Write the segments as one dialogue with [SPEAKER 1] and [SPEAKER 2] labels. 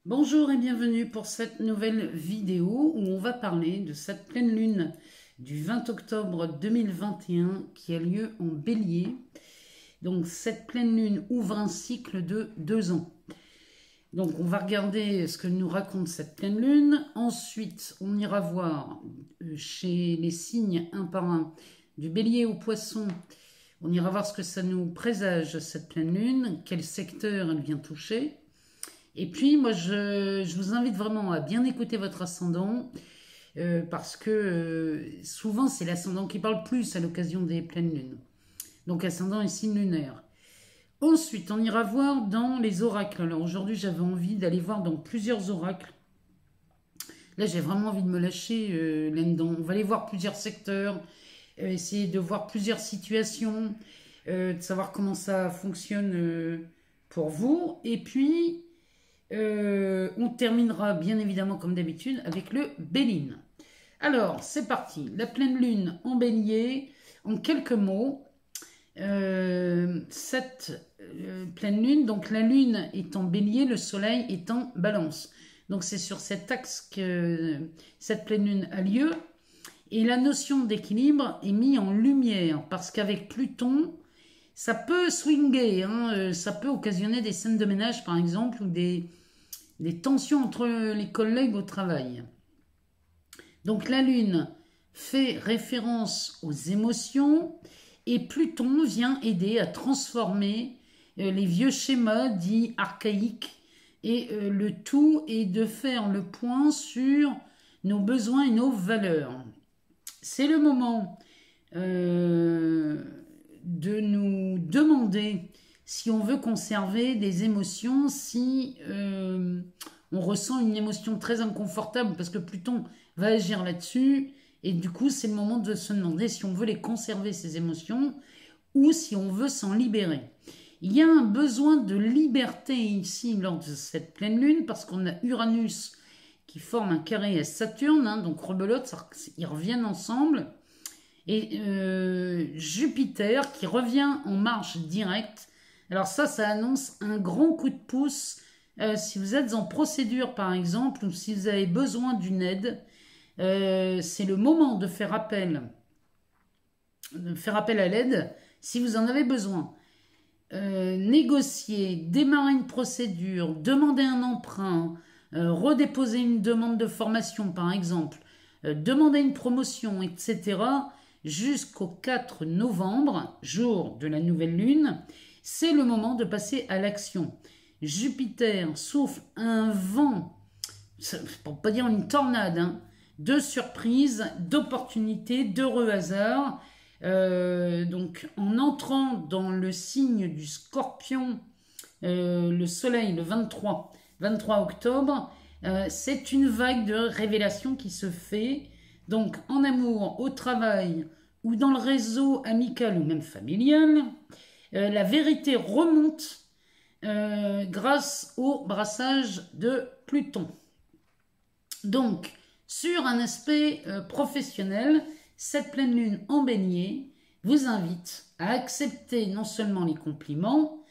[SPEAKER 1] Bonjour et bienvenue pour cette nouvelle vidéo où on va parler de cette pleine lune du 20 octobre 2021 qui a lieu en Bélier. Donc cette pleine lune ouvre un cycle de 2 ans. Donc on va regarder ce que nous raconte cette pleine lune. Ensuite on ira voir chez les signes un par un du Bélier au Poisson. On ira voir ce que ça nous présage cette pleine lune, quel secteur elle vient toucher. Et puis, moi, je vous invite vraiment à bien écouter votre ascendant parce que souvent, c'est l'ascendant qui parle plus à l'occasion des pleines lunes. Donc, ascendant et signe lunaire. Ensuite, on ira voir dans les oracles. Alors, aujourd'hui, j'avais envie d'aller voir dans plusieurs oracles. Là, j'ai vraiment envie de me lâcher là-dedans. On va aller voir plusieurs secteurs, essayer de voir plusieurs situations, de savoir comment ça fonctionne pour vous. Et puis... on terminera bien évidemment comme d'habitude avec le Béline. Alors c'est parti, la pleine lune en Bélier, en quelques mots, cette pleine lune, donc la lune est en Bélier, le soleil est en Balance. Donc c'est sur cet axe que cette pleine lune a lieu et la notion d'équilibre est mise en lumière parce qu'avec Pluton, ça peut swinger, hein, ça peut occasionner des scènes de ménage par exemple ou des tensions entre les collègues au travail. Donc la lune fait référence aux émotions et Pluton vient aider à transformer les vieux schémas dits archaïques et le tout est de faire le point sur nos besoins et nos valeurs. C'est le moment de nous demander si on veut conserver des émotions, si on ressent une émotion très inconfortable parce que Pluton va agir là-dessus. Et du coup, c'est le moment de se demander si on veut les conserver, ces émotions, ou si on veut s'en libérer. Il y a un besoin de liberté ici lors de cette pleine lune parce qu'on a Uranus qui forme un carré à Saturne, hein, donc rebelote, ils reviennent ensemble. Et Jupiter qui revient en marche directe. Alors ça annonce un grand coup de pouce si vous êtes en procédure par exemple ou si vous avez besoin d'une aide. C'est le moment de faire appel à l'aide si vous en avez besoin. Négocier, démarrer une procédure, demander un emprunt, redéposer une demande de formation par exemple, demander une promotion, etc. Jusqu'au 4 novembre, jour de la nouvelle lune, c'est le moment de passer à l'action. Jupiter souffle un vent, pour pas dire une tornade, hein, de surprises, d'opportunités, d'heureux hasards. Donc en entrant dans le signe du Scorpion, le soleil le 23 octobre, c'est une vague de révélations qui se fait. Donc en amour, au travail ou dans le réseau amical ou même familial, la vérité remonte grâce au brassage de Pluton. Donc sur un aspect professionnel, cette pleine lune en Bélier vous invite à accepter non seulement les compliments,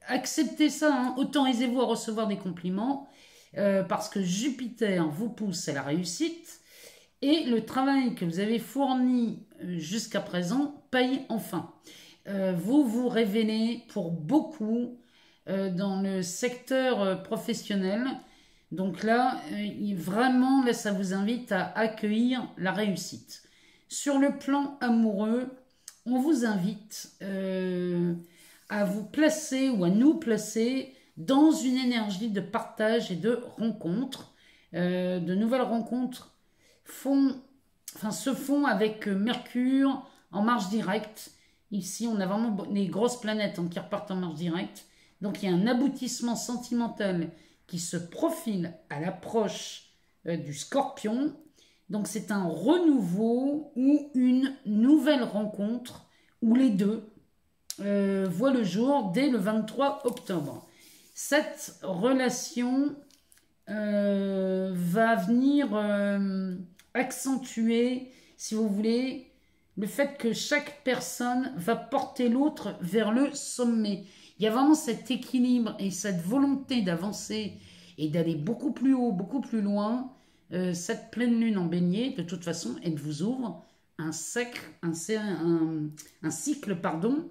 [SPEAKER 1] acceptez ça, hein, autorisez-vous à recevoir des compliments, parce que Jupiter vous pousse à la réussite et le travail que vous avez fourni jusqu'à présent paye enfin. Vous vous révélez pour beaucoup dans le secteur professionnel. Donc là, vraiment, là, ça vous invite à accueillir la réussite. Sur le plan amoureux, on vous invite à vous placer ou à nous placer dans une énergie de partage et de rencontre. De nouvelles rencontres se font avec Mercure en marche directe. Ici, on a vraiment les grosses planètes qui repartent en marche directe. Donc, il y a un aboutissement sentimental qui se profile à l'approche du Scorpion. Donc, c'est un renouveau ou une nouvelle rencontre où les deux voient le jour dès le 23 octobre. Cette relation va venir accentuer, si vous voulez, le fait que chaque personne va porter l'autre vers le sommet. Il y a vraiment cet équilibre et cette volonté d'avancer et d'aller beaucoup plus haut, beaucoup plus loin. Cette pleine lune en Bélier, de toute façon, elle vous ouvre un cycle pardon,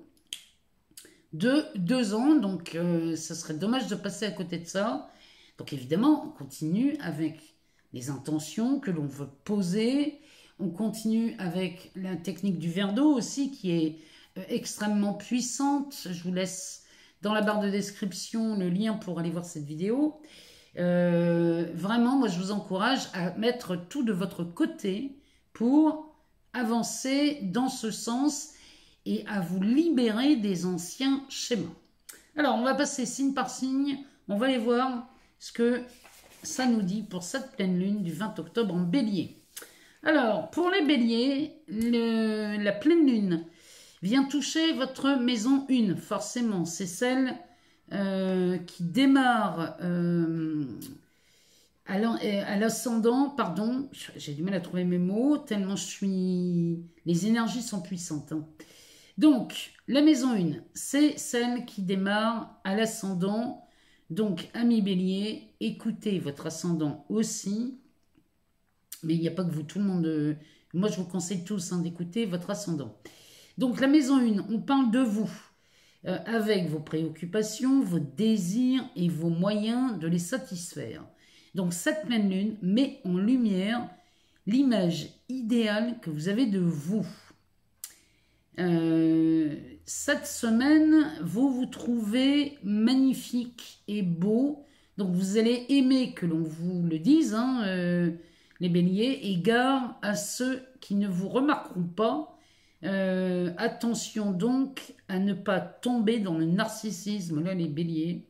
[SPEAKER 1] de 2 ans. Donc, ça serait dommage de passer à côté de ça. Donc, évidemment, on continue avec les intentions que l'on veut poser. On continue avec la technique du verre d'eau aussi, qui est extrêmement puissante. Je vous laisse dans la barre de description le lien pour aller voir cette vidéo. Vraiment, moi, je vous encourage à mettre tout de votre côté pour avancer dans ce sens et à vous libérer des anciens schémas. Alors, on va passer signe par signe. On va aller voir ce que ça nous dit pour cette pleine lune du 20 octobre en Bélier. Alors, pour les Béliers, la pleine lune vient toucher votre maison 1. Forcément, c'est celle qui démarre à l'ascendant, pardon, j'ai du mal à trouver mes mots, tellement les énergies sont puissantes. Hein. Donc, la maison 1, c'est celle qui démarre à l'ascendant. Donc, amis Bélier, écoutez votre ascendant aussi. Mais il n'y a pas que vous, tout le monde. Moi, je vous conseille tous d'écouter votre ascendant. Donc, la maison 1, on parle de vous, avec vos préoccupations, vos désirs et vos moyens de les satisfaire. Donc, cette pleine lune met en lumière l'image idéale que vous avez de vous. Cette semaine, vous vous trouvez magnifique et beau. Donc, vous allez aimer que l'on vous le dise, les Béliers, et gare à ceux qui ne vous remarqueront pas. Attention donc à ne pas tomber dans le narcissisme, là, les Béliers.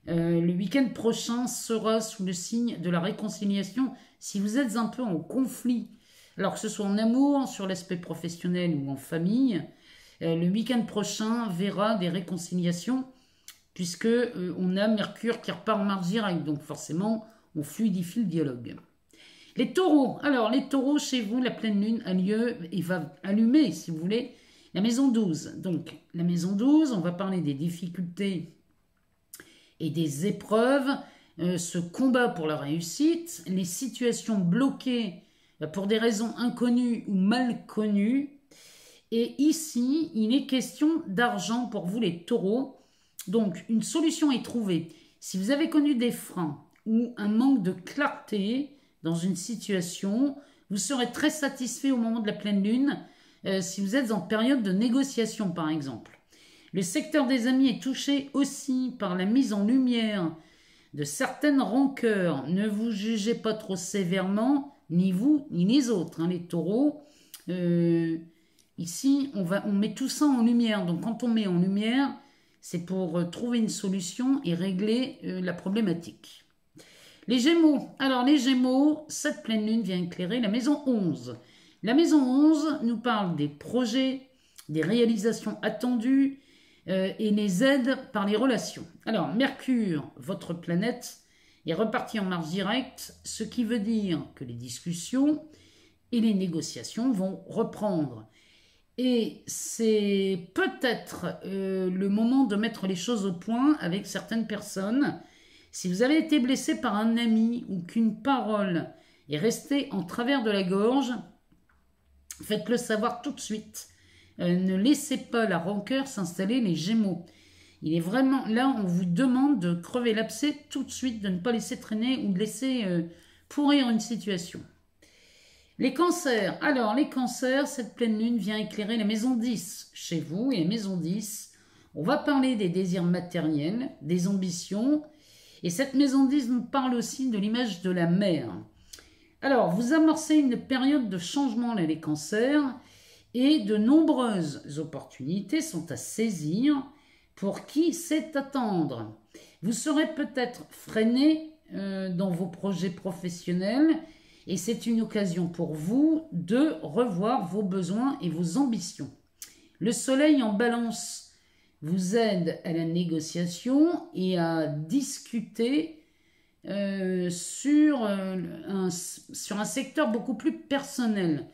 [SPEAKER 1] Le week-end prochain sera sous le signe de la réconciliation. Si vous êtes un peu en conflit, alors que ce soit en amour, sur l'aspect professionnel ou en famille, le week-end prochain verra des réconciliations, puisque on a Mercure qui repart en Mars direct, donc forcément on fluidifie le dialogue. Les taureaux, alors les taureaux, chez vous, la pleine lune a lieu et va allumer, si vous voulez, la maison 12. Donc la maison 12, on va parler des difficultés et des épreuves, ce combat pour la réussite, les situations bloquées pour des raisons inconnues ou mal connues. Et ici, il est question d'argent pour vous les taureaux. Donc, une solution est trouvée. Si vous avez connu des freins ou un manque de clarté dans une situation, vous serez très satisfait au moment de la pleine lune, si vous êtes en période de négociation, par exemple. Le secteur des amis est touché aussi par la mise en lumière de certaines rancœurs. Ne vous jugez pas trop sévèrement, ni vous, ni les autres, les taureaux. Ici, on met tout ça en lumière. Donc, quand on met en lumière, c'est pour trouver une solution et régler la problématique. Les Gémeaux. Alors, les Gémeaux, cette pleine lune vient éclairer la maison 11. La maison 11 nous parle des projets, des réalisations attendues et les aides par les relations. Alors, Mercure, votre planète, est reparti en Mars direct, ce qui veut dire que les discussions et les négociations vont reprendre. Et c'est peut-être le moment de mettre les choses au point avec certaines personnes. Si vous avez été blessé par un ami ou qu'une parole est restée en travers de la gorge, faites-le savoir tout de suite. Ne laissez pas la rancœur s'installer, les Gémeaux. Il est vraiment là, on vous demande de crever l'abcès tout de suite, de ne pas laisser traîner ou de laisser pourrir une situation. Les cancers. Alors, les cancers, cette pleine lune vient éclairer la maison 10 chez vous. Et la maison 10, on va parler des désirs matériels, des ambitions. Et cette maison 10 nous parle aussi de l'image de la mère. Alors, vous amorcez une période de changement, là, les cancers. Et de nombreuses opportunités sont à saisir pour qui sait attendre. Vous serez peut-être freiné dans vos projets professionnels et c'est une occasion pour vous de revoir vos besoins et vos ambitions. Le soleil en balance vous aide à la négociation et à discuter sur un secteur beaucoup plus personnel.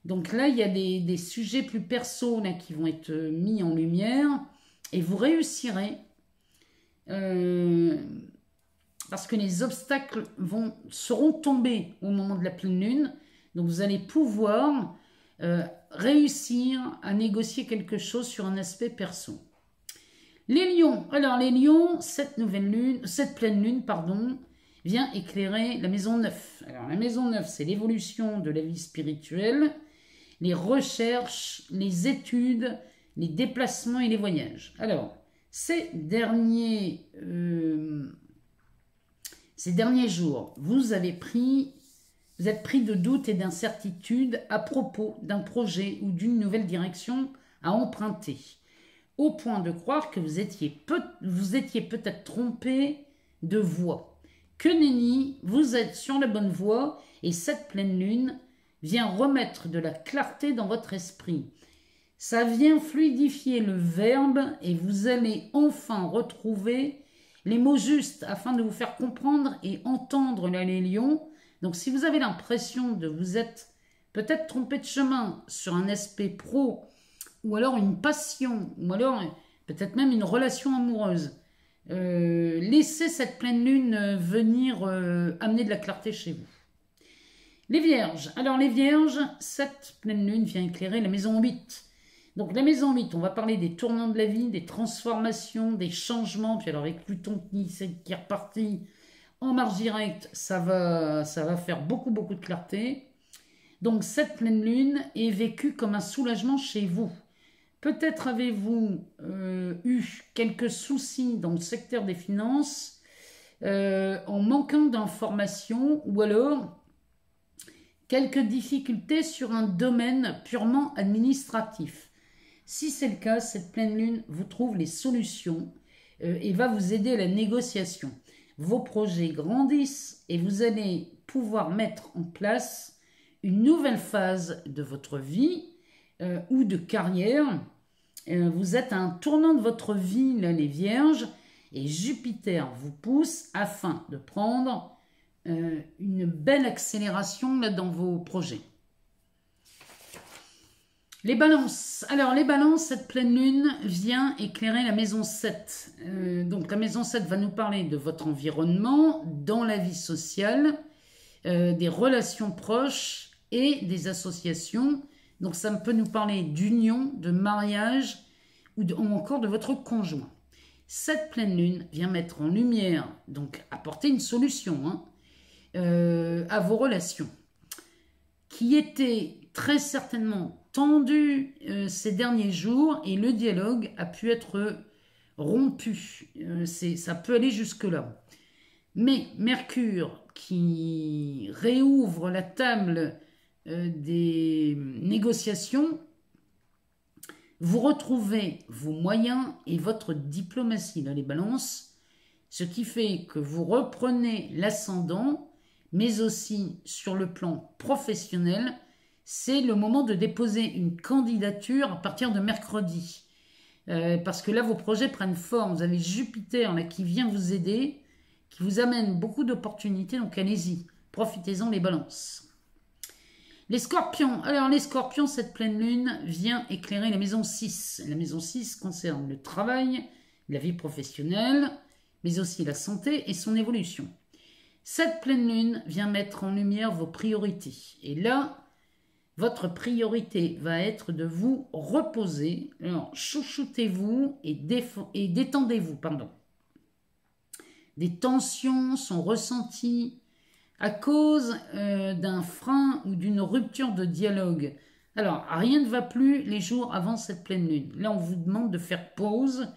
[SPEAKER 1] Donc là, il y a des sujets plus perso là, qui vont être mis en lumière. et vous réussirez parce que les obstacles seront tombés au moment de la pleine lune. Donc vous allez pouvoir réussir à négocier quelque chose sur un aspect perso. Les lions. Alors les lions, cette pleine lune, pardon, vient éclairer la maison 9. Alors la maison 9, c'est l'évolution de la vie spirituelle, les recherches, les études, les déplacements et les voyages. Alors, ces derniers jours, vous êtes pris de doutes et d'incertitudes à propos d'un projet ou d'une nouvelle direction à emprunter, au point de croire que vous étiez peut-être trompé de voie. Que nenni, vous êtes sur la bonne voie et cette pleine lune vient remettre de la clarté dans votre esprit. Ça vient fluidifier le verbe et vous allez enfin retrouver les mots justes afin de vous faire comprendre et entendre les lions. Donc si vous avez l'impression de vous être peut-être trompé de chemin sur un aspect pro ou alors une passion ou alors peut-être même une relation amoureuse, laissez cette pleine lune venir amener de la clarté chez vous. Les vierges. Alors les vierges, cette pleine lune vient éclairer la maison 8. Donc la maison 8, on va parler des tournants de la vie, des transformations, des changements. Puis alors avec Pluton qui est reparti en marche directe, ça va faire beaucoup de clarté. Donc cette pleine lune est vécue comme un soulagement chez vous. Peut-être avez-vous eu quelques soucis dans le secteur des finances en manquant d'informations ou alors quelques difficultés sur un domaine purement administratif. Si c'est le cas, cette pleine lune vous trouve les solutions et va vous aider à la négociation. Vos projets grandissent et vous allez pouvoir mettre en place une nouvelle phase de votre vie ou de carrière. Vous êtes à un tournant de votre vie, là, les vierges, et Jupiter vous pousse afin de prendre une belle accélération là, dans vos projets. Les balances. Alors les balances, cette pleine lune vient éclairer la maison 7. Donc la maison 7 va nous parler de votre environnement, dans la vie sociale, des relations proches et des associations. Donc ça peut nous parler d'union, de mariage ou encore de votre conjoint. Cette pleine lune vient mettre en lumière, donc apporter une solution à vos relations qui étaient très certainement tendues ces derniers jours et le dialogue a pu être rompu. Ça peut aller jusque-là. Mais Mercure qui réouvre la table des négociations, vous retrouvez vos moyens et votre diplomatie dans les balances, ce qui fait que vous reprenez l'ascendant, mais aussi sur le plan professionnel, c'est le moment de déposer une candidature à partir de mercredi. Parce que là, vos projets prennent forme. Vous avez Jupiter là, qui vient vous aider, qui vous amène beaucoup d'opportunités, donc allez-y, profitez-en les balances. Les scorpions. Alors les scorpions, cette pleine lune vient éclairer la maison 6. La maison 6 concerne le travail, la vie professionnelle, mais aussi la santé et son évolution. Cette pleine lune vient mettre en lumière vos priorités. Et là, votre priorité va être de vous reposer. Alors, chouchoutez-vous et détendez-vous, pardon. Des tensions sont ressenties à cause d'un frein ou d'une rupture de dialogue. Alors, rien ne va plus les jours avant cette pleine lune. Là, on vous demande de faire pause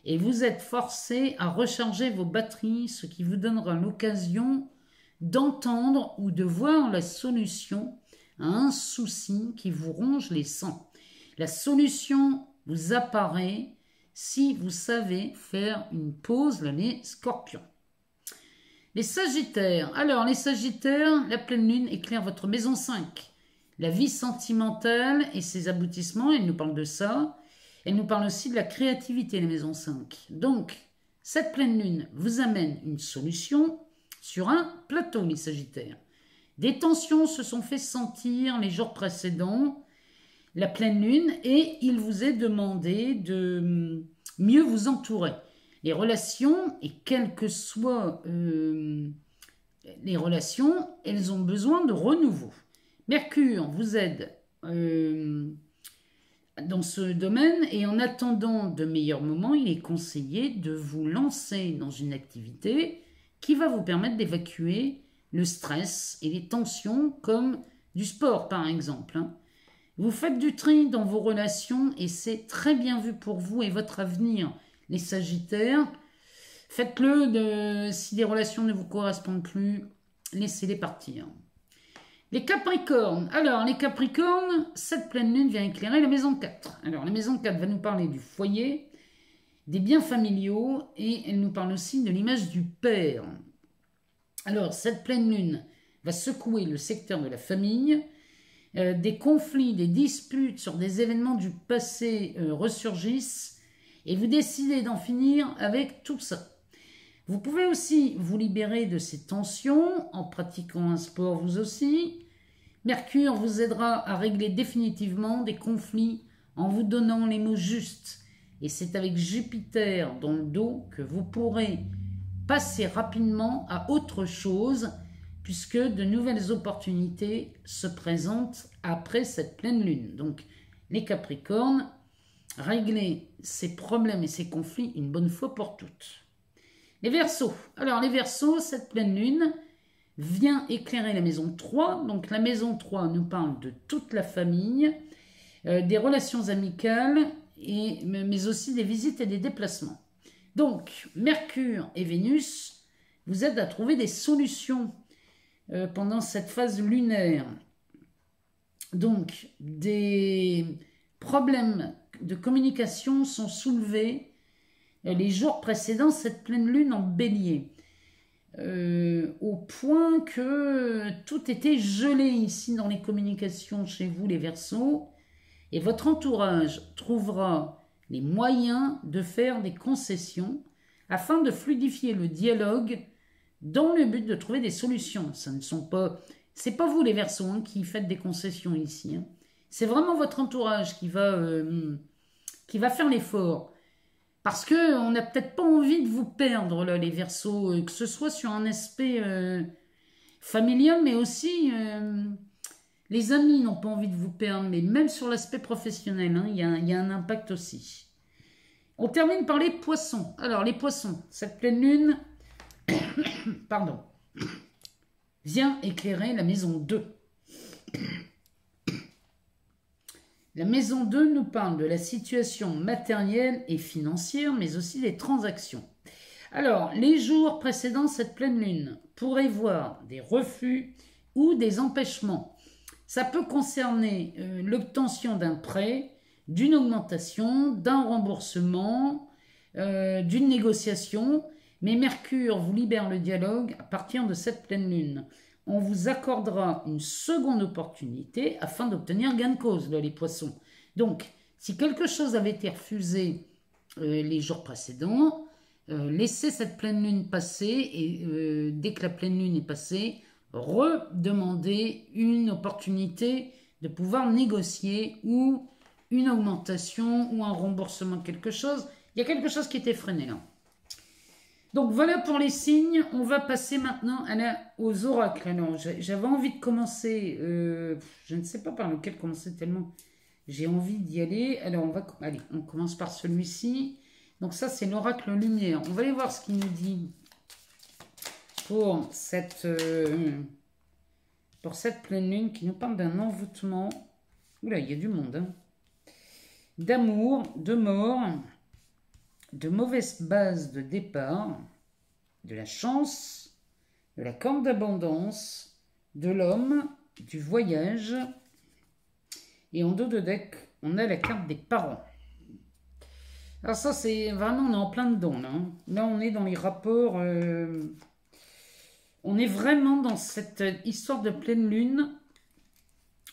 [SPEAKER 1] et vous êtes forcé à recharger vos batteries, ce qui vous donnera l'occasion d'entendre ou de voir la solution à un souci qui vous ronge les sangs. La solution vous apparaît si vous savez faire une pause, là, les scorpions. Les sagittaires. Alors, les sagittaires, la pleine lune éclaire votre maison 5. La vie sentimentale et ses aboutissements, elle nous parle de ça. Elle nous parle aussi de la créativité, la maison 5. Donc, cette pleine lune vous amène une solution sur un plateau, les sagittaires. Des tensions se sont fait sentir les jours précédents. la pleine lune, et il vous est demandé de mieux vous entourer. Les relations, et quelles que soient les relations, elles ont besoin de renouveau. Mercure vous aide dans ce domaine, et en attendant de meilleurs moments, il est conseillé de vous lancer dans une activité qui va vous permettre d'évacuer le stress et les tensions, comme du sport par exemple. Vous faites du tri dans vos relations et c'est très bien vu pour vous et votre avenir, les Sagittaires. Faites-le si les relations ne vous correspondent plus, laissez-les partir. Les Capricornes. Alors, les Capricornes, cette pleine lune vient éclairer la maison 4. Alors, la maison 4 va nous parler du foyer, des biens familiaux, et elle nous parle aussi de l'image du père. Alors, cette pleine lune va secouer le secteur de la famille. Des conflits, des disputes sur des événements du passé ressurgissent, et vous décidez d'en finir avec tout ça. Vous pouvez aussi vous libérer de ces tensions en pratiquant un sport vous aussi. Mercure vous aidera à régler définitivement des conflits en vous donnant les mots justes. Et c'est avec Jupiter dans le dos que vous pourrez passer rapidement à autre chose, puisque de nouvelles opportunités se présentent après cette pleine lune. Donc les Capricornes, réglez ces problèmes et ces conflits une bonne fois pour toutes. Les Verseaux. Alors les Verseaux, cette pleine lune vient éclairer la maison 3. Donc la maison 3 nous parle de toute la famille, des relations amicales, mais aussi des visites et des déplacements. Donc Mercure et Vénus vous aident à trouver des solutions pendant cette phase lunaire. Donc des problèmes de communication sont soulevés les jours précédant cette pleine lune en Bélier, au point que tout était gelé ici dans les communications chez vous les Verseaux, et votre entourage trouvera les moyens de faire des concessions afin de fluidifier le dialogue dans le but de trouver des solutions. C'est pas vous les Verseaux hein, qui faites des concessions ici, hein. C'est vraiment votre entourage qui va faire l'effort. Parce qu'on n'a peut-être pas envie de vous perdre, là, les Verseaux, que ce soit sur un aspect familial, mais aussi les amis n'ont pas envie de vous perdre, mais même sur l'aspect professionnel, hein, il y a un impact aussi. On termine par les Poissons. Alors, les Poissons, cette pleine lune, pardon, vient éclairer la maison 2. La maison 2 nous parle de la situation matérielle et financière, mais aussi des transactions. Alors, les jours précédant cette pleine lune pourraient voir des refus ou des empêchements. Ça peut concerner l'obtention d'un prêt, d'une augmentation, d'un remboursement, d'une négociation, mais Mercure vous libère le dialogue à partir de cette pleine lune. On vous accordera une seconde opportunité afin d'obtenir gain de cause, là, les Poissons. Donc, si quelque chose avait été refusé les jours précédents, laissez cette pleine lune passer et dès que la pleine lune est passée, redemandez une opportunité de pouvoir négocier ou une augmentation ou un remboursement de quelque chose. Il y a quelque chose qui était freiné là. Donc voilà pour les signes, on va passer maintenant aux oracles. Alors j'avais envie de commencer, je ne sais pas par lequel commencer tellement j'ai envie d'y aller. Alors on commence par celui-ci. Donc ça c'est l'oracle lumière. On va aller voir ce qu'il nous dit pour cette pleine lune qui nous parle d'un envoûtement. Oula, il y a du monde. Hein. D'amour, de mort, de mauvaises bases de départ, de la chance, de la corne d'abondance, de l'homme, du voyage. Et en dos de deck, on a la carte des parents. Alors ça, c'est vraiment, on est en plein dedans. Là, hein. Là on est dans les rapports... on est vraiment dans cette histoire de pleine lune.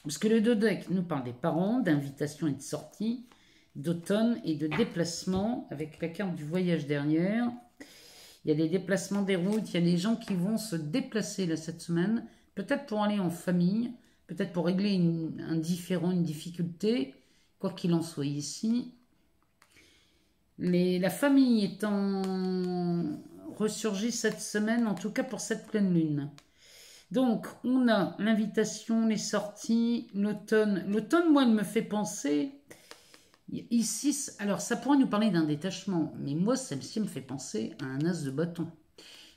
[SPEAKER 1] Parce que le dos de deck nous parle des parents, d'invitation et de sortie, d'automne et de déplacement, avec la carte du voyage derrière. Il y a des déplacements des routes, il y a des gens qui vont se déplacer là cette semaine, peut-être pour aller en famille, peut-être pour régler un différend, une difficulté, quoi qu'il en soit ici. La famille étant ressurgie cette semaine, en tout cas pour cette pleine lune. Donc, on a l'invitation, les sorties, l'automne. L'automne, moi, elle me fait penser... Ici, alors ça pourrait nous parler d'un détachement, mais moi, celle-ci me fait penser à un as de bâton. Vous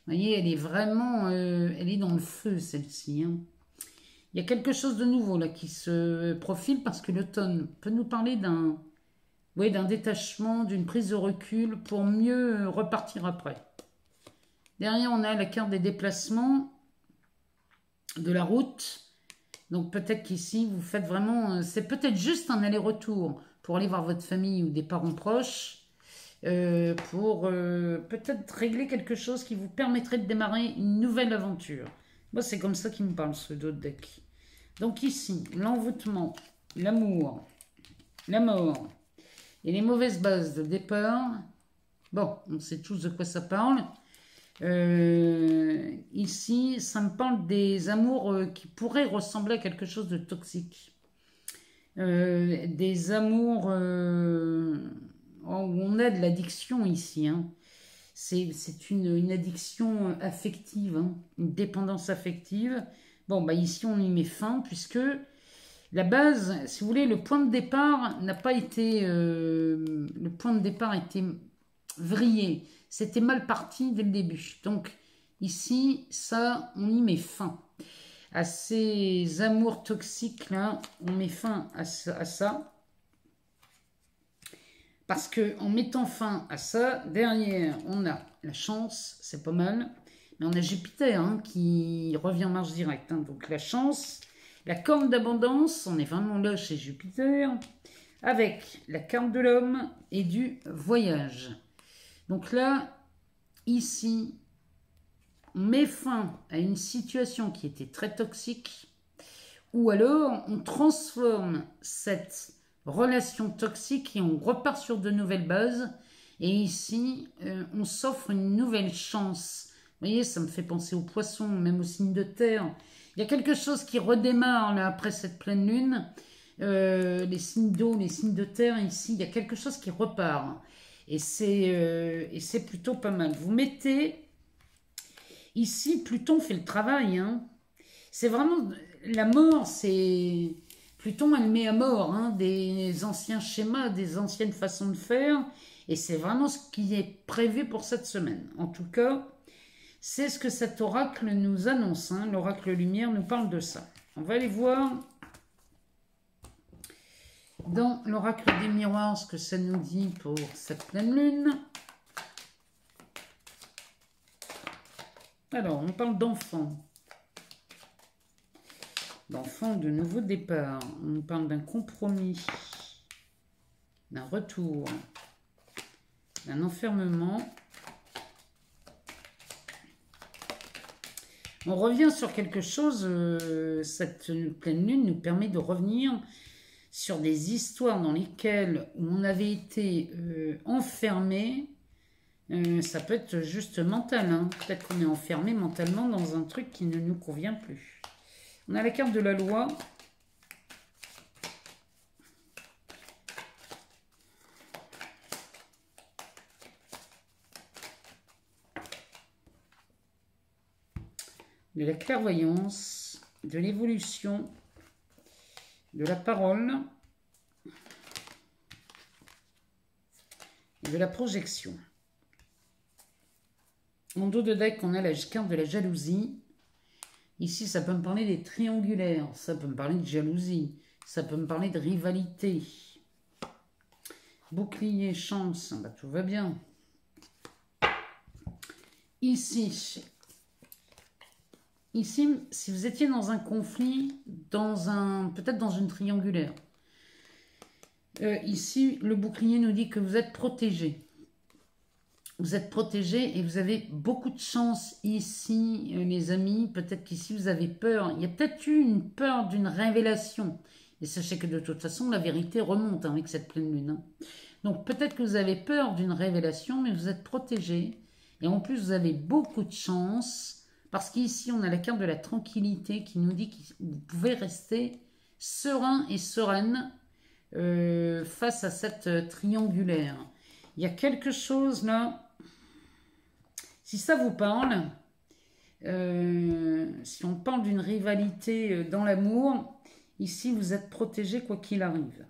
[SPEAKER 1] voyez, elle est vraiment... elle est dans le feu, celle-ci. Hein. Il y a quelque chose de nouveau là qui se profile parce que l'automne peut nous parler d'un détachement, d'une prise de recul pour mieux repartir après. Derrière, on a la carte des déplacements, de la route. Donc peut-être qu'ici, vous faites vraiment... c'est peut-être juste un aller-retour pour aller voir votre famille ou des parents proches, pour peut-être régler quelque chose qui vous permettrait de démarrer une nouvelle aventure. Moi, c'est comme ça qu'il me parle, ce dos de deck. Donc ici, l'envoûtement, l'amour, la mort et les mauvaises bases de départ. Bon, on sait tous de quoi ça parle. Ici, ça me parle des amours qui pourraient ressembler à quelque chose de toxique. Des amours où on a de l'addiction ici. Hein. C'est une addiction affective, hein, une dépendance affective. Bon, bah ici, on y met fin puisque la base, si vous voulez, le point de départ n'a pas été... le point de départ a été vrillé. C'était mal parti dès le début. Donc, ici, ça, on y met fin. À ces amours toxiques, là, on met fin à ça. Parce qu'en mettant fin à ça, derrière, on a la chance, c'est pas mal. Mais on a Jupiter hein, qui revient en marche directe. Hein. Donc, la chance, la corne d'abondance, on est vraiment là chez Jupiter. Avec la carte de l'homme et du voyage. Donc là, ici, on met fin à une situation qui était très toxique, ou alors on transforme cette relation toxique et on repart sur de nouvelles bases. Et ici, on s'offre une nouvelle chance. Vous voyez, ça me fait penser aux poissons, même aux signes de terre. Il y a quelque chose qui redémarre là après cette pleine lune. Les signes d'eau, les signes de terre, ici, il y a quelque chose qui repart. Et c'est plutôt pas mal. Vous mettez... Ici, Pluton fait le travail. Hein. C'est vraiment... La mort, c'est... Pluton, elle met à mort hein, des anciens schémas, des anciennes façons de faire. Et c'est vraiment ce qui est prévu pour cette semaine. En tout cas, c'est ce que cet oracle nous annonce. Hein. L'oracle lumière nous parle de ça. On va aller voir... Dans l'oracle des miroirs, ce que ça nous dit pour cette pleine lune. Alors, on parle d'enfants. D'enfants de nouveau départ. On parle d'un compromis, d'un retour, d'un enfermement. On revient sur quelque chose, cette pleine lune nous permet de revenir sur des histoires dans lesquelles on avait été enfermé. Ça peut être juste mental. Hein. Peut-être qu'on est enfermé mentalement dans un truc qui ne nous convient plus. On a la carte de la loi. De la clairvoyance, de l'évolution, de la parole et de la projection. En dos de deck, on a la carte de la jalousie. Ici, ça peut me parler des triangulaires, ça peut me parler de jalousie, ça peut me parler de rivalité. Bouclier, chance, bah, tout va bien. Ici, si vous étiez dans un conflit, peut-être dans une triangulaire, ici, le bouclier nous dit que vous êtes protégé. Vous êtes protégé et vous avez beaucoup de chance ici, les amis. Peut-être qu'ici, vous avez peur. Il y a peut-être eu une peur d'une révélation. Et sachez que de toute façon, la vérité remonte hein, avec cette pleine lune. Hein. Donc, peut-être que vous avez peur d'une révélation, mais vous êtes protégé. Et en plus, vous avez beaucoup de chance Parce qu'ici, on a la carte de la tranquillité qui nous dit que vous pouvez rester serein et sereine face à cette triangulaire. Il y a quelque chose là, si ça vous parle, si on parle d'une rivalité dans l'amour, ici vous êtes protégé quoi qu'il arrive.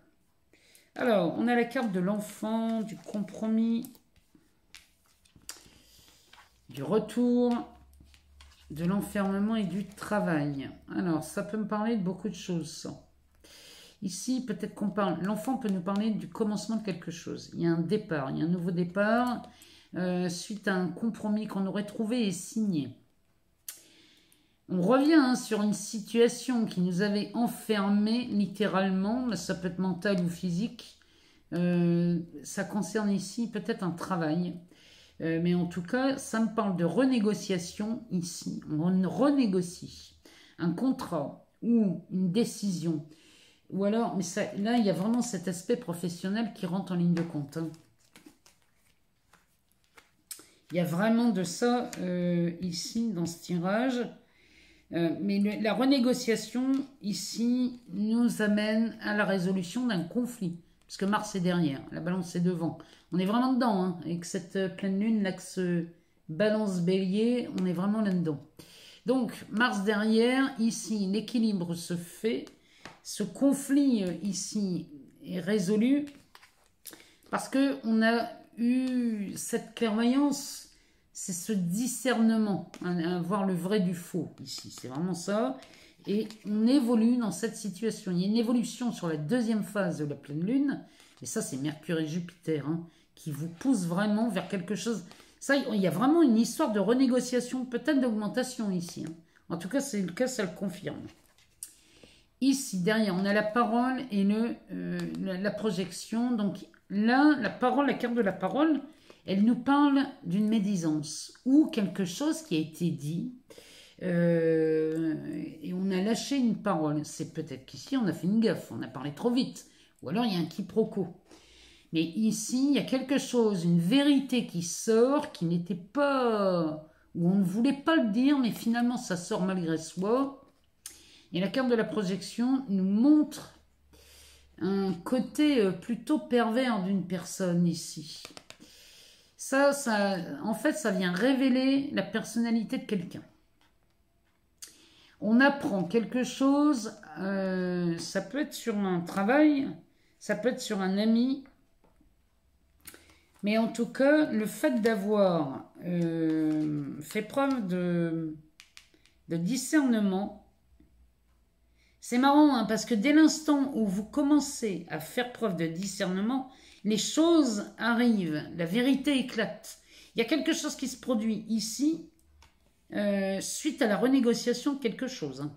[SPEAKER 1] Alors, on a la carte de l'enfant, du compromis, du retour, de l'enfermement et du travail. Alors, ça peut me parler de beaucoup de choses, ça. Ici, peut-être qu'on parle... L'enfant peut nous parler du commencement de quelque chose. Il y a un départ, il y a un nouveau départ, suite à un compromis qu'on aurait trouvé et signé. On revient sur une situation qui nous avait enfermés, littéralement. Ça peut être mental ou physique. Ça concerne ici peut-être un travail. Mais en tout cas, ça me parle de renégociation ici. On renégocie un contrat ou une décision. Ou alors, mais ça, là, il y a vraiment cet aspect professionnel qui rentre en ligne de compte. Hein. Il y a vraiment de ça ici dans ce tirage. Mais la renégociation ici nous amène à la résolution d'un conflit. Parce que Mars est derrière, la balance est devant. On est vraiment dedans, hein, avec cette pleine lune, l'axe balance bélier, on est vraiment là-dedans. Donc, Mars derrière, ici, l'équilibre se fait. Ce conflit ici est résolu parce qu'on a eu cette clairvoyance, c'est ce discernement, hein, voir le vrai du faux ici, c'est vraiment ça. Et on évolue dans cette situation. Il y a une évolution sur la deuxième phase de la pleine lune, et ça c'est Mercure et Jupiter, hein, qui vous poussent vraiment vers quelque chose. Ça, il y a vraiment une histoire de renégociation, peut-être d'augmentation ici. Hein. En tout cas, c'est le cas, ça le confirme. Ici, derrière, on a la parole et la projection. Donc là, la parole, la carte de la parole, elle nous parle d'une médisance ou quelque chose qui a été dit et on a lâché une parole. C'est peut-être qu'ici, on a fait une gaffe, on a parlé trop vite. Ou alors, il y a un quiproquo. Mais ici, il y a quelque chose, une vérité qui sort, qui n'était pas... où on ne voulait pas le dire, mais finalement, ça sort malgré soi. Et la carte de la projection nous montre un côté plutôt pervers d'une personne ici. Ça, en fait, ça vient révéler la personnalité de quelqu'un. On apprend quelque chose, ça peut être sur un travail, ça peut être sur un ami, mais en tout cas, le fait d'avoir fait preuve de discernement, c'est marrant, hein, parce que dès l'instant où vous commencez à faire preuve de discernement, les choses arrivent, la vérité éclate. Il y a quelque chose qui se produit ici, suite à la renégociation de quelque chose. Hein.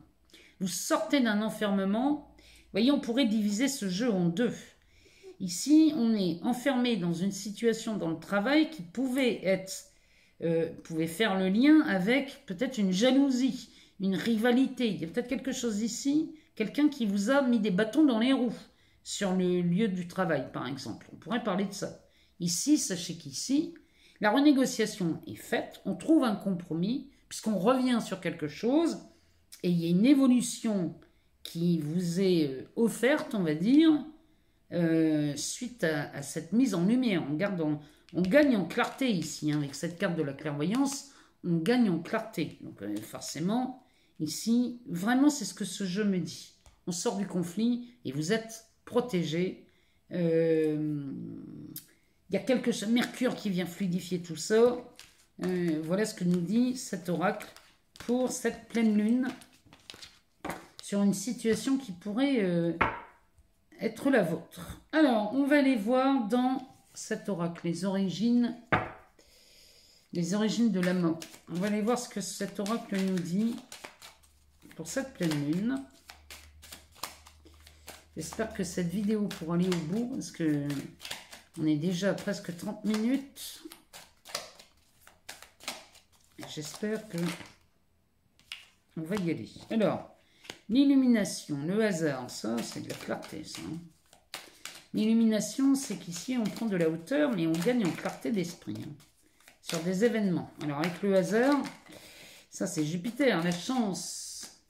[SPEAKER 1] Vous sortez d'un enfermement. Vous voyez, on pourrait diviser ce jeu en deux. Ici, on est enfermé dans une situation dans le travail qui pouvait faire le lien avec peut-être une jalousie, une rivalité. Il y a peut-être quelque chose ici, quelqu'un qui vous a mis des bâtons dans les roues sur le lieu du travail, par exemple. On pourrait parler de ça. Ici, sachez qu'ici, la renégociation est faite, on trouve un compromis, puisqu'on revient sur quelque chose, et il y a une évolution qui vous est offerte, on va dire, suite à cette mise en lumière. On gagne en clarté ici, hein, avec cette carte de la clairvoyance, on gagne en clarté. Donc forcément, ici, vraiment c'est ce que ce jeu me dit. On sort du conflit et vous êtes protégé. Il y a quelque chose, Mercure qui vient fluidifier tout ça. Voilà ce que nous dit cet oracle pour cette pleine lune sur une situation qui pourrait être la vôtre. Alors, on va aller voir dans cet oracle les origines de la mort. On va aller voir ce que cet oracle nous dit pour cette pleine lune. J'espère que cette vidéo pourra aller au bout parce que on est déjà à presque 30 minutes. J'espère que on va y aller. Alors, l'illumination, le hasard, ça c'est de la clarté, ça. Hein. L'illumination, c'est qu'ici on prend de la hauteur, mais on gagne en clarté d'esprit. Hein, sur des événements. Alors avec le hasard, Ça, c'est Jupiter, la chance.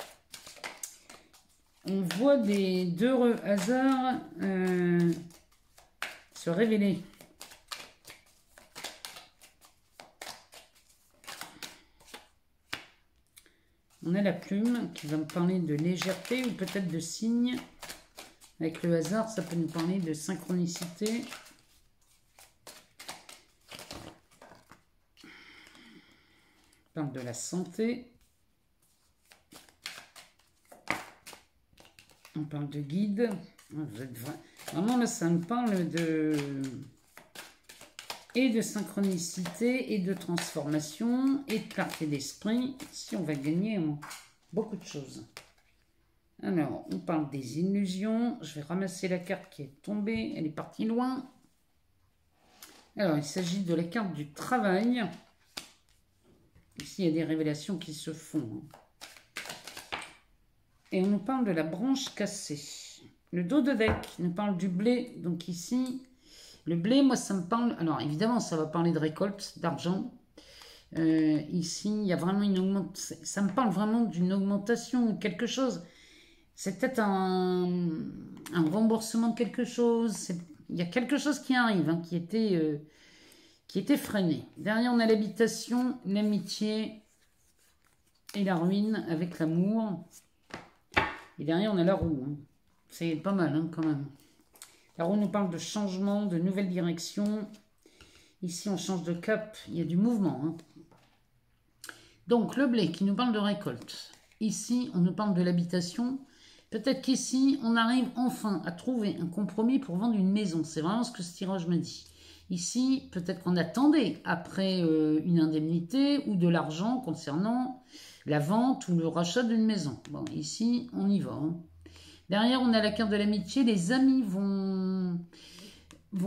[SPEAKER 1] On voit d'heureux hasards se révéler. On a la plume qui va me parler de légèreté ou peut-être de signes. Avec le hasard, ça peut nous parler de synchronicité. On parle de la santé. On parle de guide. Vous êtes vraiment là, ça me parle de synchronicité et de transformation et de clarté d'esprit. Ici, on va gagner beaucoup de choses. Alors, on parle des illusions. Je vais ramasser la carte qui est tombée. Elle est partie loin. Alors, il s'agit de la carte du travail. Ici, il y a des révélations qui se font. Et on nous parle de la branche cassée. Le dos de deck nous parle du blé. Donc ici, le blé, moi, ça me parle... Alors, évidemment, ça va parler de récolte, d'argent. Ici, il y a vraiment une augmentation. Ça me parle vraiment d'une augmentation ou quelque chose. C'est peut-être un remboursement de quelque chose. Il y a quelque chose qui arrive, hein, qui était freiné. Derrière, on a l'habitation, l'amitié et la ruine avec l'amour. Et derrière, on a la roue. Hein. C'est pas mal, hein, quand même. La roue nous parle de changement, de nouvelle direction. Ici, on change de cap. Il y a du mouvement. Hein. Donc, le blé qui nous parle de récolte. Ici, on nous parle de l'habitation. Peut-être qu'ici, on arrive enfin à trouver un compromis pour vendre une maison. C'est vraiment ce que ce tirage me dit. Ici, peut-être qu'on attendait après une indemnité ou de l'argent concernant la vente ou le rachat d'une maison. Bon, ici, on y va. Hein. Derrière, on a la carte de l'amitié. Les amis vont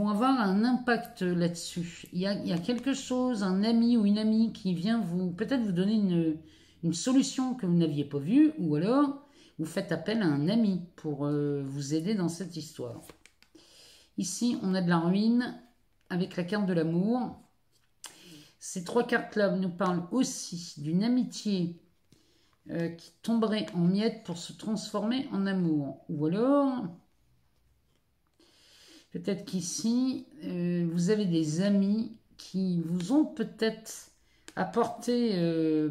[SPEAKER 1] avoir un impact là-dessus. Il y a quelque chose, un ami ou une amie qui vient peut-être vous donner une solution que vous n'aviez pas vue, ou alors vous faites appel à un ami pour vous aider dans cette histoire. Ici, on a de la ruine avec la carte de l'amour. Ces trois cartes-là nous parlent aussi d'une amitié qui tomberait en miettes pour se transformer en amour. Ou alors, peut-être qu'ici, vous avez des amis qui vous ont peut-être apporté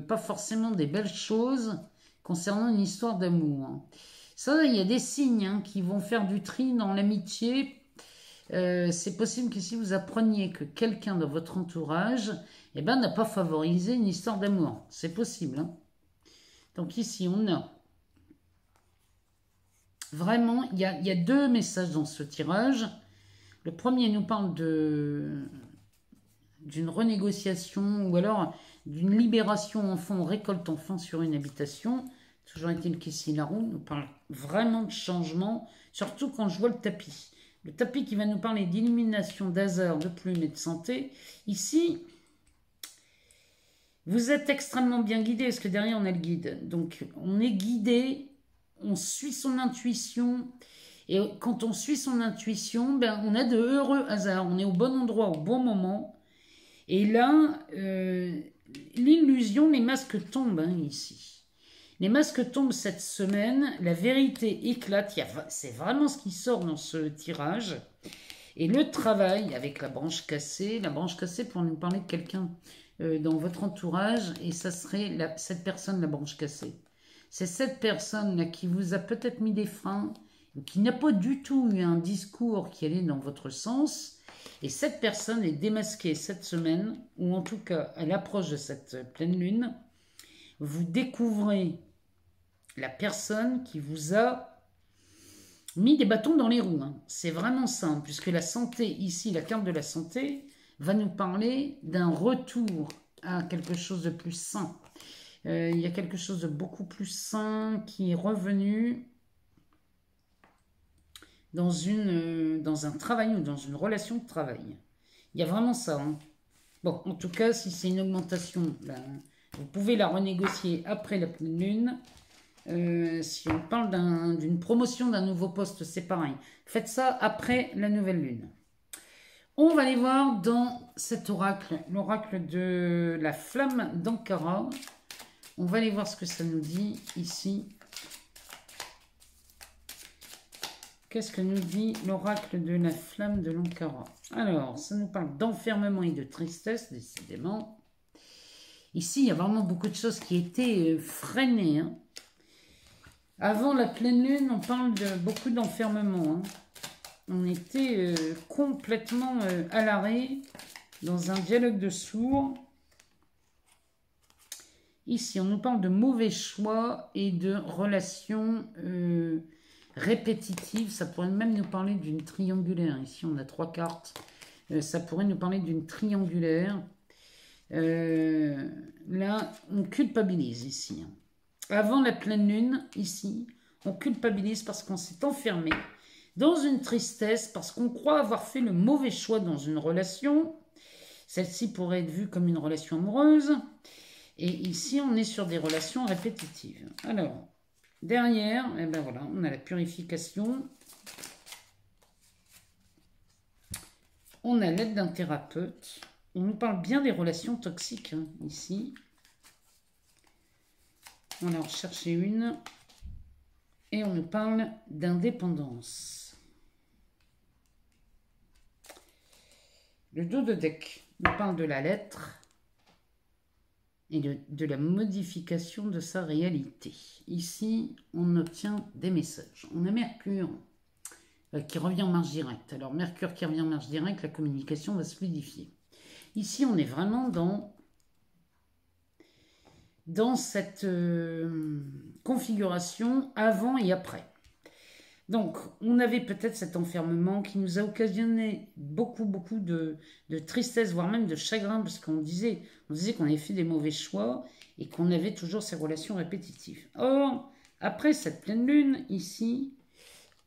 [SPEAKER 1] pas forcément des belles choses concernant une histoire d'amour. Ça, il y a des signes hein, qui vont faire du tri dans l'amitié. C'est possible qu'ici vous appreniez que quelqu'un dans votre entourage n'a pas favorisé une histoire d'amour. C'est possible. Hein. Donc ici, on a vraiment, il y a deux messages dans ce tirage. Le premier nous parle d'une renégociation ou alors d'une libération enfant, récolte enfant sur une habitation. Toujours est-il qu'ici, la roue nous parle vraiment de changement, surtout quand je vois le tapis. Le tapis qui va nous parler d'illumination, d'hasard, de plume et de santé. Ici, vous êtes extrêmement bien guidé, parce que derrière, on a le guide. Donc, on est guidé, on suit son intuition. Et quand on suit son intuition, on a de heureux hasards. On est au bon endroit, au bon moment. Et là, l'illusion, les masques tombent hein, ici. Les masques tombent cette semaine, la vérité éclate, c'est vraiment ce qui sort dans ce tirage. Et le travail avec la branche cassée pour nous parler de quelqu'un dans votre entourage, et ça serait cette personne, la branche cassée. C'est cette personne-là qui vous a peut-être mis des freins, qui n'a pas du tout eu un discours qui allait dans votre sens, et cette personne est démasquée cette semaine, ou en tout cas à l'approche de cette pleine lune, vous découvrez la personne qui vous a mis des bâtons dans les roues. Hein. C'est vraiment ça, hein, puisque la santé, ici, la carte de la santé, va nous parler d'un retour à quelque chose de plus sain. Il y a quelque chose de beaucoup plus sain qui est revenu dans un travail ou dans une relation de travail. Il y a vraiment ça. Hein. Bon, en tout cas, si c'est une augmentation, vous pouvez la renégocier après la pleine lune. Si on parle d'une promotion d'un nouveau poste, c'est pareil. Faites ça après la nouvelle lune. On va aller voir dans cet oracle, l'oracle de la flamme d'Ankara. On va aller voir ce que ça nous dit ici. Qu'est-ce que nous dit l'oracle de la flamme de l'Ankara? Alors, ça nous parle d'enfermement et de tristesse, décidément. Ici, il y a vraiment beaucoup de choses qui étaient freinées. Hein. Avant la pleine lune, on parle de beaucoup d'enfermement. Hein. On était complètement à l'arrêt, dans un dialogue de sourds. Ici, on nous parle de mauvais choix et de relations répétitives. Ça pourrait même nous parler d'une triangulaire. Ici, on a 3 cartes. Ça pourrait nous parler d'une triangulaire. Là, on culpabilise ici. Avant la pleine lune, ici, on culpabilise parce qu'on s'est enfermé dans une tristesse, parce qu'on croit avoir fait le mauvais choix dans une relation. Celle-ci pourrait être vue comme une relation amoureuse. Et ici, on est sur des relations répétitives. Alors, derrière, eh ben voilà, on a la purification. On a l'aide d'un thérapeute. On nous parle bien des relations toxiques, hein, ici. On va en chercher une. Et on nous parle d'indépendance. Le dos de deck nous parle de la lettre et de la modification de sa réalité. Ici, on obtient des messages. On a Mercure qui revient en marche directe. Alors, Mercure qui revient en marche directe, la communication va se fluidifier. Ici, on est vraiment dans cette configuration avant et après. Donc, on avait peut-être cet enfermement qui nous a occasionné beaucoup de tristesse, voire même de chagrin, parce qu'on disait qu'on avait fait des mauvais choix et qu'on avait toujours ces relations répétitives. Or, après cette pleine lune, ici,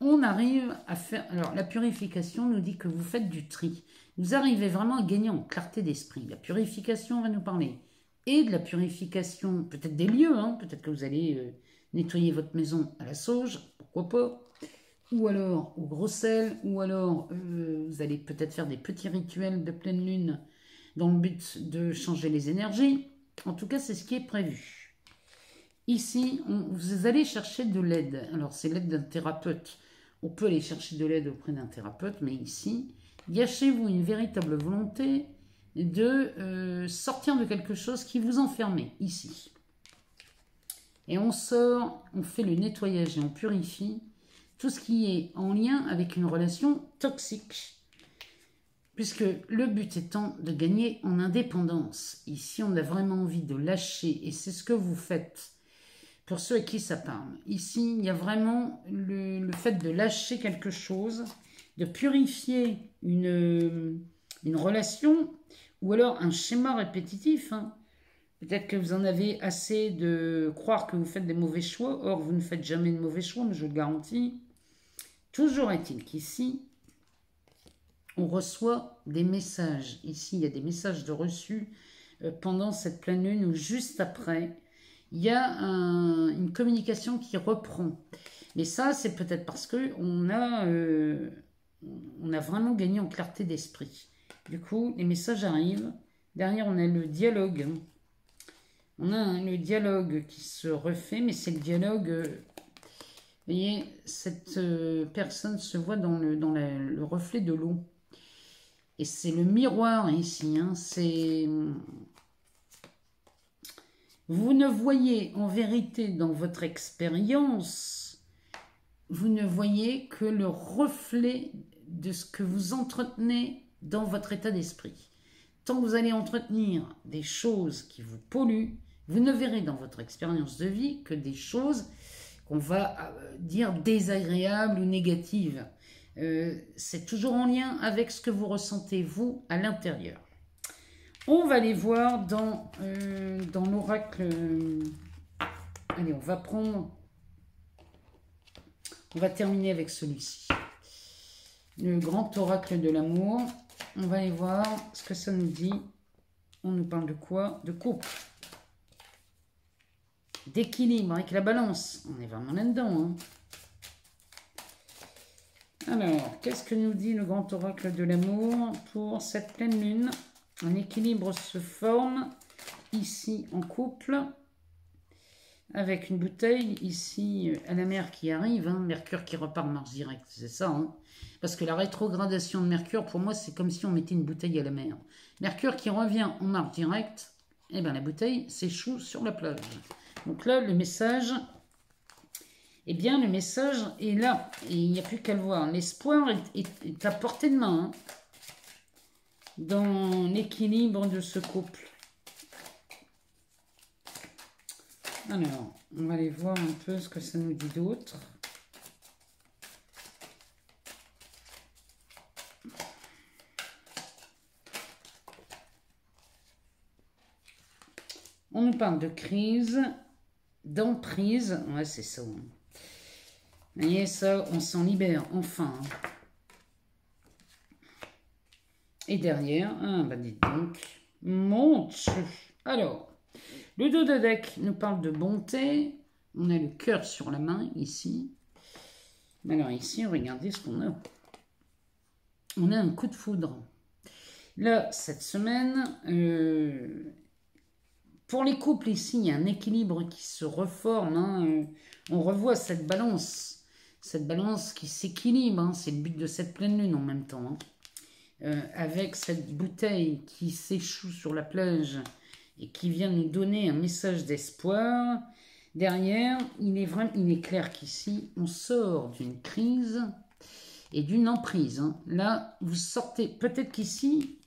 [SPEAKER 1] on arrive à faire... Alors, la purification nous dit que vous faites du tri. Vous arrivez vraiment à gagner en clarté d'esprit. La purification va nous parler. Et de la purification, peut-être des lieux, hein, peut-être que vous allez nettoyer votre maison à la sauge, pourquoi pas, ou alors au gros sel, ou alors vous allez peut-être faire des petits rituels de pleine lune dans le but de changer les énergies. En tout cas, c'est ce qui est prévu. Ici, vous allez chercher de l'aide. Alors, c'est l'aide d'un thérapeute. On peut aller chercher de l'aide auprès d'un thérapeute, mais ici, il y a chez vous une véritable volonté de sortir de quelque chose qui vous enfermait, ici. Et on sort, on fait le nettoyage et on purifie tout ce qui est en lien avec une relation toxique. Puisque le but étant de gagner en indépendance. Ici, on a vraiment envie de lâcher, et c'est ce que vous faites. Pour ceux à qui ça parle. Ici, il y a vraiment le fait de lâcher quelque chose, de purifier une relation, ou alors un schéma répétitif. Hein. Peut-être que vous en avez assez de croire que vous faites des mauvais choix. Or, vous ne faites jamais de mauvais choix, mais je le garantis. Toujours est-il qu'ici, on reçoit des messages. Ici, il y a des messages de reçus pendant cette pleine lune ou juste après. Il y a une communication qui reprend. Mais ça, c'est peut-être parce qu'on a vraiment gagné en clarté d'esprit. Du coup, les messages arrivent. Derrière, on a le dialogue. On a le dialogue qui se refait, mais c'est le dialogue... vous voyez, cette personne se voit dans le reflet de l'eau. Et c'est le miroir ici. Hein, c'est... Vous ne voyez en vérité dans votre expérience, vous ne voyez que le reflet de ce que vous entretenez dans votre état d'esprit. Tant que vous allez entretenir des choses qui vous polluent, vous ne verrez dans votre expérience de vie que des choses qu'on va dire désagréables ou négatives. C'est toujours en lien avec ce que vous ressentez, vous, à l'intérieur. On va aller voir dans l'oracle. Allez, on va terminer avec celui-ci. Le grand oracle de l'amour. On va aller voir ce que ça nous dit. On nous parle de quoi? De couple. D'équilibre avec la balance. On est vraiment là-dedans. Hein. Alors, qu'est-ce que nous dit le grand oracle de l'amour pour cette pleine lune? Un équilibre se forme ici en couple. avec une bouteille ici à la mer qui arrive, hein, Mercure qui repart en marche directe, c'est ça. Hein, parce que la rétrogradation de Mercure, pour moi, c'est comme si on mettait une bouteille à la mer. Mercure qui revient en marche directe, et bien la bouteille s'échoue sur la plage. Donc là, le message, eh bien le message est là, et il n'y a plus qu'à le voir. L'espoir est à portée de main, hein, dans l'équilibre de ce couple. Alors, on va aller voir un peu ce que ça nous dit d'autre. On nous parle de crise, d'emprise. Ouais, c'est ça. Vous voyez, ça, on s'en libère, enfin. Et derrière, ah, bah dites donc, mon Dieu. Alors, le dos de deck nous parle de bonté. On a le cœur sur la main, ici. Alors ici, regardez ce qu'on a. On a un coup de foudre. Là, cette semaine, pour les couples, ici, il y a un équilibre qui se reforme. Hein, on revoit cette balance qui s'équilibre. Hein, c'est le but de cette pleine lune en même temps. Hein. Avec cette bouteille qui s'échoue sur la plage et qui vient nous donner un message d'espoir. Derrière, il est clair qu'ici, on sort d'une crise et d'une emprise. Hein. Là, vous sortez, peut-être qu'ici,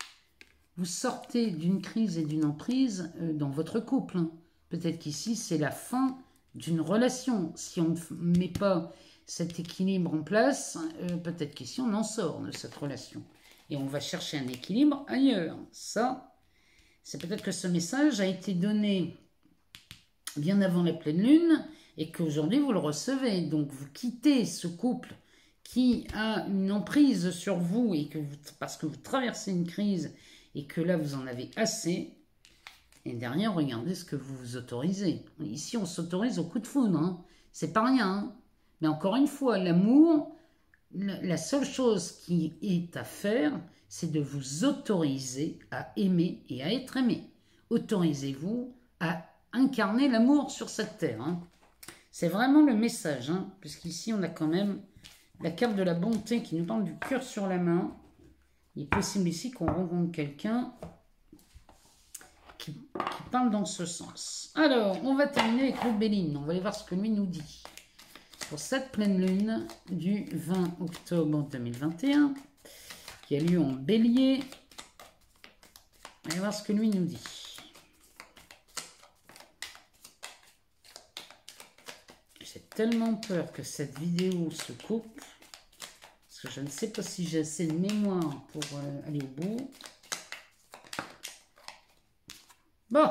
[SPEAKER 1] vous sortez d'une crise et d'une emprise dans votre couple. Hein. Peut-être qu'ici, c'est la fin d'une relation. Si on ne met pas cet équilibre en place, peut-être qu'ici, on en sort de cette relation. Et on va chercher un équilibre ailleurs. Ça, c'est peut-être que ce message a été donné bien avant la pleine lune et qu'aujourd'hui vous le recevez. Donc vous quittez ce couple qui a une emprise sur vous et que parce que vous traversez une crise et que là vous en avez assez. Et derrière, regardez ce que vous vous autorisez. Ici, on s'autorise au coup de foudre. Hein. C'est pas rien. Hein. Mais encore une fois, l'amour, la seule chose qui est à faire, c'est de vous autoriser à aimer et à être aimé. Autorisez-vous à incarner l'amour sur cette terre. Hein. C'est vraiment le message, hein, puisqu'ici on a quand même la carte de la bonté qui nous parle du cœur sur la main. Il est possible ici qu'on rencontre quelqu'un qui parle dans ce sens. Alors, on va terminer avec le Béline. On va aller voir ce que lui nous dit. Pour cette pleine lune du 20 octobre 2021, qui a lieu en Bélier. On va voir ce que lui nous dit. J'ai tellement peur que cette vidéo se coupe, parce que je ne sais pas si j'ai assez de mémoire pour aller au bout. Bon,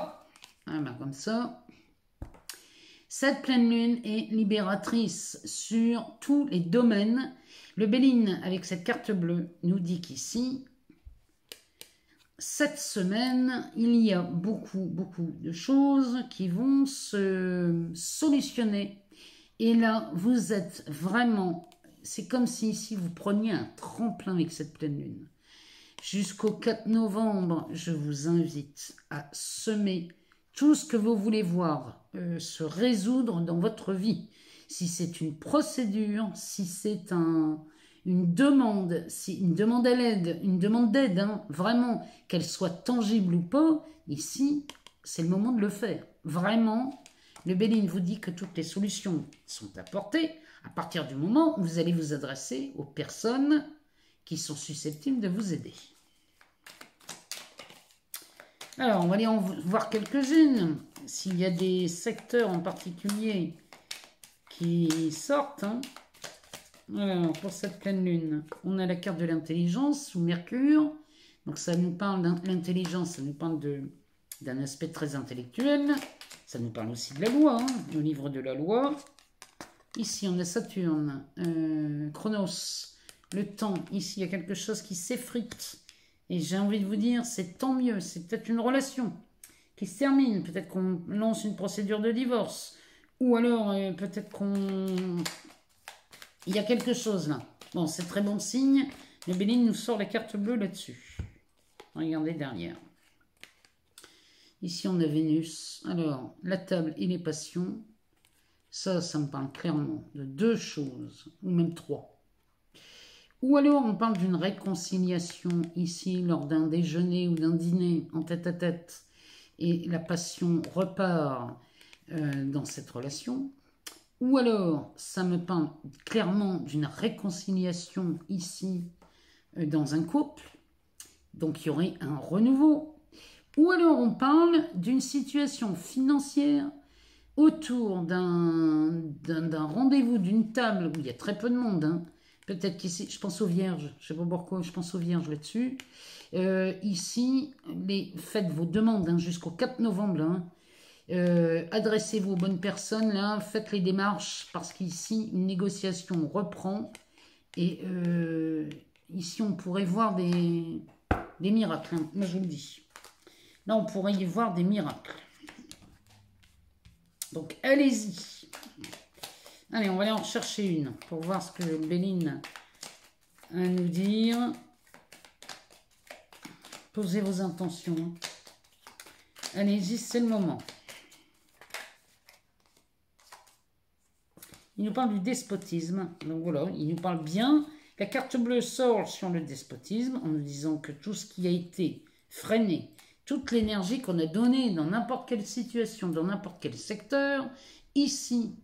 [SPEAKER 1] ben comme ça. Cette pleine lune est libératrice sur tous les domaines. Le Béline, avec cette carte bleue, nous dit qu'ici, cette semaine, il y a beaucoup de choses qui vont se solutionner. Et là, vous êtes vraiment... C'est comme si ici, vous preniez un tremplin avec cette pleine lune. Jusqu'au 4 novembre, je vous invite à semer tout ce que vous voulez voir se résoudre dans votre vie. Si c'est une procédure, si c'est une demande à l'aide, une demande d'aide, hein, vraiment, qu'elle soit tangible ou pas, ici, c'est le moment de le faire. Vraiment, le Béline vous dit que toutes les solutions sont apportées à partir du moment où vous allez vous adresser aux personnes qui sont susceptibles de vous aider. Alors, on va aller en voir quelques-unes. S'il y a des secteurs en particulier qui sortent. Hein. Alors, pour cette pleine lune, on a la carte de l'intelligence sous Mercure. Donc, ça nous parle d'intelligence, ça nous parle d'un aspect très intellectuel. Ça nous parle aussi de la loi, hein, le livre de la loi. Ici, on a Saturne, Chronos, le temps. Ici, il y a quelque chose qui s'effrite. Et j'ai envie de vous dire, c'est tant mieux. C'est peut-être une relation qui se termine. Peut-être qu'on lance une procédure de divorce. Ou alors, peut-être qu'on... Il y a quelque chose là. Bon, c'est très bon signe. Le Béline nous sort la carte bleue là-dessus. Regardez derrière. Ici, on a Vénus. Alors, la table et les passions. Ça me parle clairement de deux choses, ou même trois. Ou alors on parle d'une réconciliation ici lors d'un déjeuner ou d'un dîner en tête-à-tête et la passion repart dans cette relation. Ou alors ça me parle clairement d'une réconciliation ici dans un couple, donc il y aurait un renouveau. Ou alors on parle d'une situation financière autour d'un rendez-vous, d'une table où il y a très peu de monde, hein. Peut-être qu'ici, je pense aux vierges, je ne sais pas pourquoi, je pense aux vierges là-dessus. Ici, faites vos demandes hein, jusqu'au 4 novembre. Hein. Adressez-vous aux bonnes personnes, là, faites les démarches, parce qu'ici, une négociation reprend. Et ici, on pourrait voir des miracles, hein, moi je vous le dis. Là, on pourrait y voir des miracles. Donc, allez-y. Allez, on va aller en chercher une pour voir ce que Béline a à nous dire. Posez vos intentions. Allez-y, c'est le moment. Il nous parle du despotisme. Donc voilà, il nous parle bien. La carte bleue sort sur le despotisme en nous disant que tout ce qui a été freiné, toute l'énergie qu'on a donnée dans n'importe quelle situation, dans n'importe quel secteur, ici,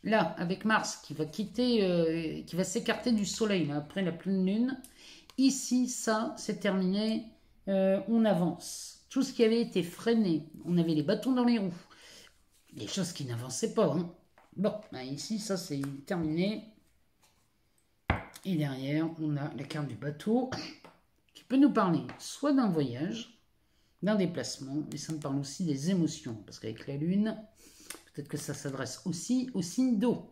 [SPEAKER 1] là, avec Mars qui va quitter, qui va s'écarter du Soleil là, après la pleine lune, ici, ça, c'est terminé, on avance. Tout ce qui avait été freiné, on avait les bâtons dans les roues, des choses qui n'avançaient pas. Hein. Bon, ben ici, ça, c'est terminé. Et derrière, on a la carte du bateau qui peut nous parler soit d'un voyage, d'un déplacement, mais ça me parle aussi des émotions, parce qu'avec la lune, peut-être que ça s'adresse aussi au signe d'eau.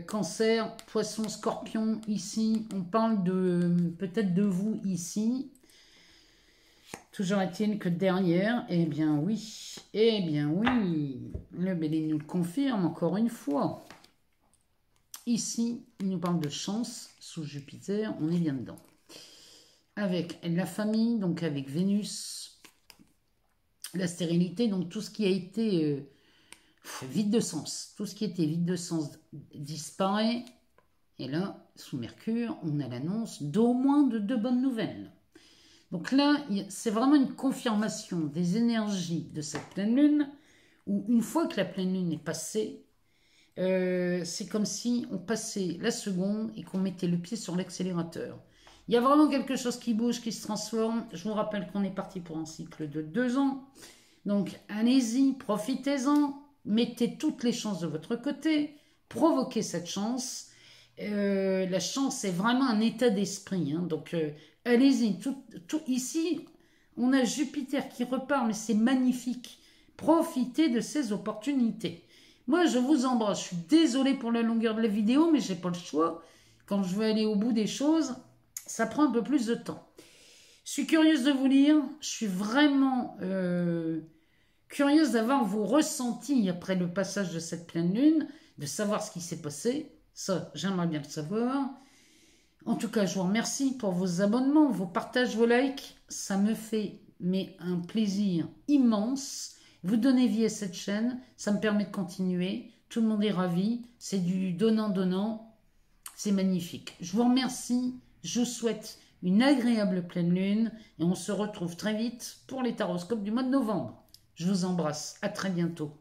[SPEAKER 1] Cancer, poisson, scorpion, ici, on parle de peut-être de vous ici. Toujours est-il que derrière, eh bien oui, le Bélier nous le confirme encore une fois. Ici, il nous parle de chance sous Jupiter, on est bien dedans. Avec la famille, donc avec Vénus, la stérilité, donc tout ce qui a été vide de sens. Tout ce qui était vide de sens disparaît. Et là, sous Mercure, on a l'annonce d'au moins de 2 bonnes nouvelles. Donc là, c'est vraiment une confirmation des énergies de cette pleine lune, où une fois que la pleine lune est passée, c'est comme si on passait la seconde et qu'on mettait le pied sur l'accélérateur. Il y a vraiment quelque chose qui bouge, qui se transforme. Je vous rappelle qu'on est parti pour un cycle de 2 ans. Donc allez-y, profitez-en, mettez toutes les chances de votre côté, provoquez cette chance. La chance est vraiment un état d'esprit. Hein. Donc allez-y, ici, on a Jupiter qui repart, mais c'est magnifique. Profitez de ces opportunités. Moi, je vous embrasse. Je suis désolée pour la longueur de la vidéo, mais je n'ai pas le choix. Quand je veux aller au bout des choses, ça prend un peu plus de temps. Je suis curieuse de vous lire. Je suis vraiment curieuse d'avoir vos ressentis après le passage de cette pleine lune, de savoir ce qui s'est passé. Ça, j'aimerais bien le savoir. En tout cas, je vous remercie pour vos abonnements, vos partages, vos likes. Ça me fait un plaisir immense. Vous donnez vie à cette chaîne, ça me permet de continuer. Tout le monde est ravi. C'est du donnant-donnant. C'est magnifique. Je vous remercie. Je vous souhaite une agréable pleine lune. Et on se retrouve très vite pour les taroscopes du mois de novembre. Je vous embrasse. À très bientôt.